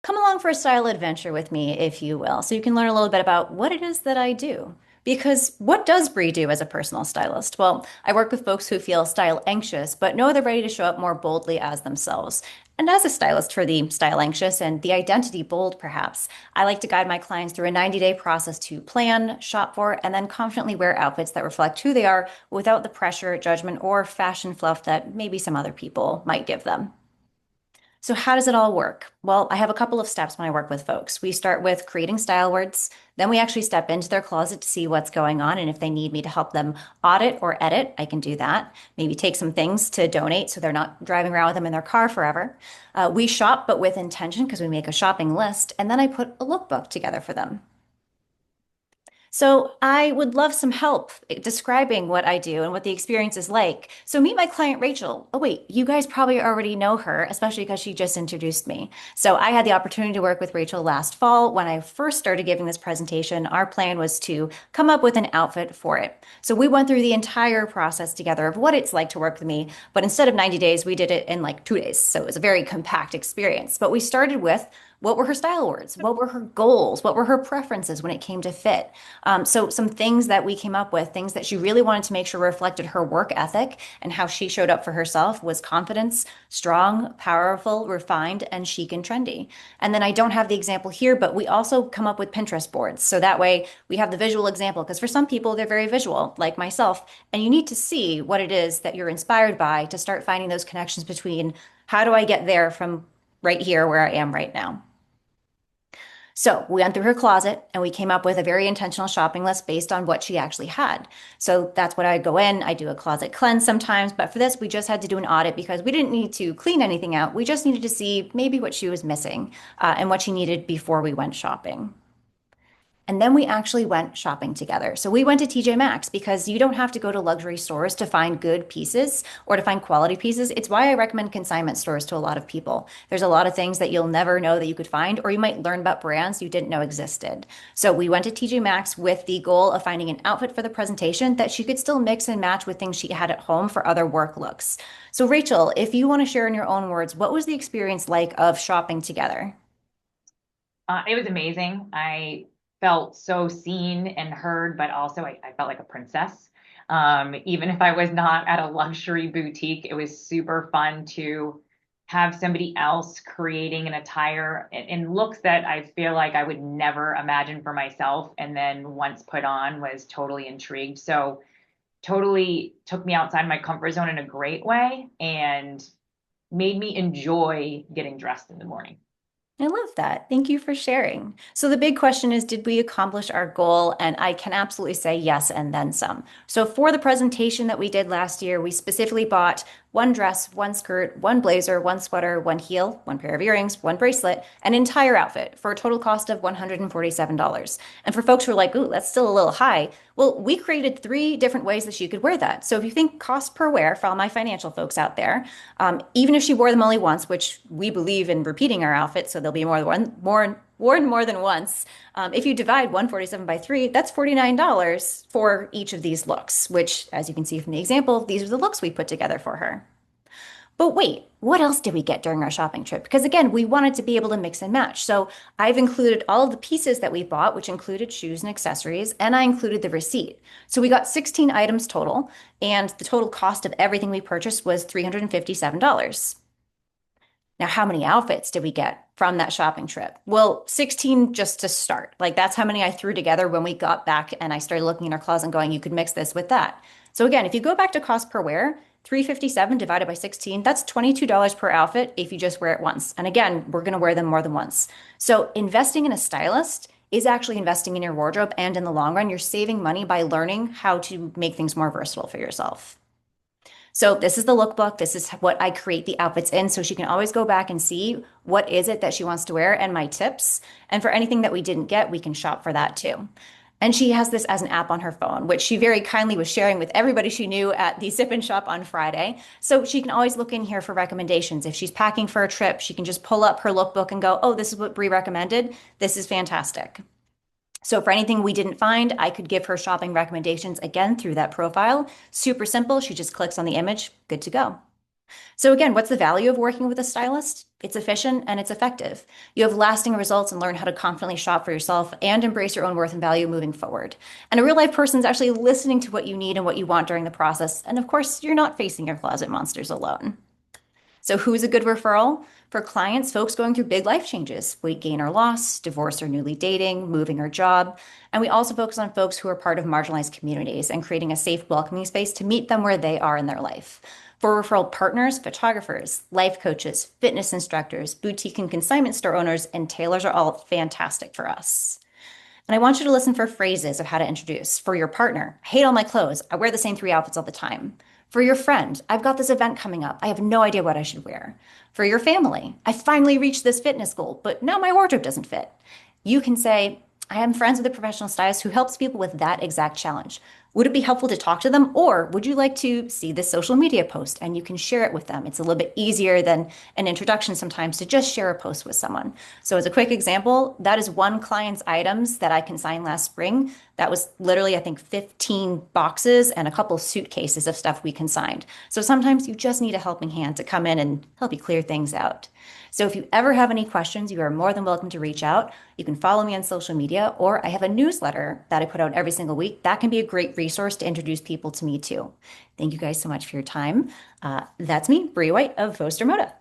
Come along for a style adventure with me, if you will, so you can learn a little bit about what it is that I do. Because what does Bree do as a personal stylist? Well, I work with folks who feel style anxious, but know they're ready to show up more boldly as themselves. And as a stylist for the style anxious and the identity bold, perhaps, I like to guide my clients through a 90-day process to plan, shop for, and then confidently wear outfits that reflect who they are without the pressure, judgment, or fashion fluff that maybe some other people might give them. So, how does it all work? Well, I have a couple of steps when I work with folks. We start with creating style words, then we actually step into their closet to see what's going on. And if they need me to help them audit or edit, I can do that. Maybe take some things to donate so they're not driving around with them in their car forever. We shop, but with intention because we make a shopping list. And then I put a lookbook together for them. So I would love some help describing what I do and what the experience is like. So meet my client, Rachel. Oh, wait, you guys probably already know her, especially because she just introduced me. So I had the opportunity to work with Rachel last fall. When I first started giving this presentation, our plan was to come up with an outfit for it. So we went through the entire process together of what it's like to work with me. But instead of 90 days, we did it in like 2 days. So it was a very compact experience. But we started with what were her style words? What were her goals? What were her preferences when it came to fit? So some things that we came up with, things that she really wanted to make sure reflected her work ethic and how she showed up for herself was confidence, strong, powerful, refined, and chic and trendy. And then I don't have the example here, but we also come up with Pinterest boards. So that way we have the visual example, because for some people, they're very visual, like myself, and you need to see what it is that you're inspired by to start finding those connections between how do I get there from right here where I am right now. So we went through her closet and we came up with a very intentional shopping list based on what she actually had. So that's what I go in. I do a closet cleanse sometimes, but for this, we just had to do an audit because we didn't need to clean anything out. We just needed to see maybe what she was missing and what she needed before we went shopping. And then we actually went shopping together. So we went to TJ Maxx because you don't have to go to luxury stores to find good pieces or to find quality pieces. It's why I recommend consignment stores to a lot of people. There's a lot of things that you'll never know that you could find, or you might learn about brands you didn't know existed. So we went to TJ Maxx with the goal of finding an outfit for the presentation that she could still mix and match with things she had at home for other work looks. So, Rachel, if you want to share in your own words, what was the experience like of shopping together? It was amazing. I felt so seen and heard, but also I felt like a princess. Even if I was not at a luxury boutique, it was super fun to have somebody else creating an attire and looks that I feel like I would never imagine for myself. And then once put on, was totally intrigued. So totally took me outside my comfort zone in a great way and made me enjoy getting dressed in the morning. I love that. Thank you for sharing. So, the big question is, did we accomplish our goal? And I can absolutely say yes, and then some. So, for the presentation that we did last year, we specifically bought one dress, one skirt, one blazer, one sweater, one heel, one pair of earrings, one bracelet, an entire outfit for a total cost of $147. And for folks who are like, ooh, that's still a little high, well, we created three different ways that she could wear that. So if you think cost per wear for all my financial folks out there, even if she wore them only once, which we believe in repeating our outfits, so they'll be worn more than once. If you divide 147 by 3, that's $49 for each of these looks, which, as you can see from the example, these are the looks we put together for her. But wait, what else did we get during our shopping trip? Because again, we wanted to be able to mix and match. So I've included all of the pieces that we bought, which included shoes and accessories, and I included the receipt. So we got 16 items total, and the total cost of everything we purchased was $357. Now, how many outfits did we get from that shopping trip? Well, 16 just to start. Like that's how many I threw together when we got back and I started looking in our closet and going, you could mix this with that. So again, if you go back to cost per wear, 357 divided by 16, that's $22 per outfit if you just wear it once. And again, we're going to wear them more than once. So investing in a stylist is actually investing in your wardrobe, and in the long run, you're saving money by learning how to make things more versatile for yourself. So this is the lookbook. This is what I create the outfits in. So she can always go back and see what is it that she wants to wear and my tips. And for anything that we didn't get, we can shop for that too. And she has this as an app on her phone, which she very kindly was sharing with everybody she knew at the Sip and Shop on Friday. So she can always look in here for recommendations. If she's packing for a trip, she can just pull up her lookbook and go, oh, this is what Brie recommended. This is fantastic. So for anything we didn't find, I could give her shopping recommendations again through that profile. Super simple. She just clicks on the image, good to go. So again, what's the value of working with a stylist? It's efficient and it's effective. You have lasting results and learn how to confidently shop for yourself and embrace your own worth and value moving forward. And a real life person is actually listening to what you need and what you want during the process. And of course, you're not facing your closet monsters alone. So, who's a good referral? For clients, folks going through big life changes, weight gain or loss, divorce or newly dating, moving or job. And we also focus on folks who are part of marginalized communities and creating a safe, welcoming space to meet them where they are in their life. For referral partners, photographers, life coaches, fitness instructors, boutique and consignment store owners, and tailors are all fantastic for us. And I want you to listen for phrases of how to introduce. For your partner, I hate all my clothes. I wear the same three outfits all the time. For your friend, I've got this event coming up. I have no idea what I should wear. For your family, I finally reached this fitness goal, but now my wardrobe doesn't fit. You can say, I am friends with a professional stylist who helps people with that exact challenge. Would it be helpful to talk to them, or would you like to see this social media post and you can share it with them? It's a little bit easier than an introduction sometimes to just share a post with someone. So, as a quick example, that is one client's items that I consigned last spring. That was literally, I think, 15 boxes and a couple suitcases of stuff we consigned. So, sometimes you just need a helping hand to come in and help you clear things out. So if you ever have any questions, you are more than welcome to reach out. You can follow me on social media, or I have a newsletter that I put out every single week. That can be a great resource to introduce people to me too. Thank you guys so much for your time. That's me, Brie White of Foster Moda.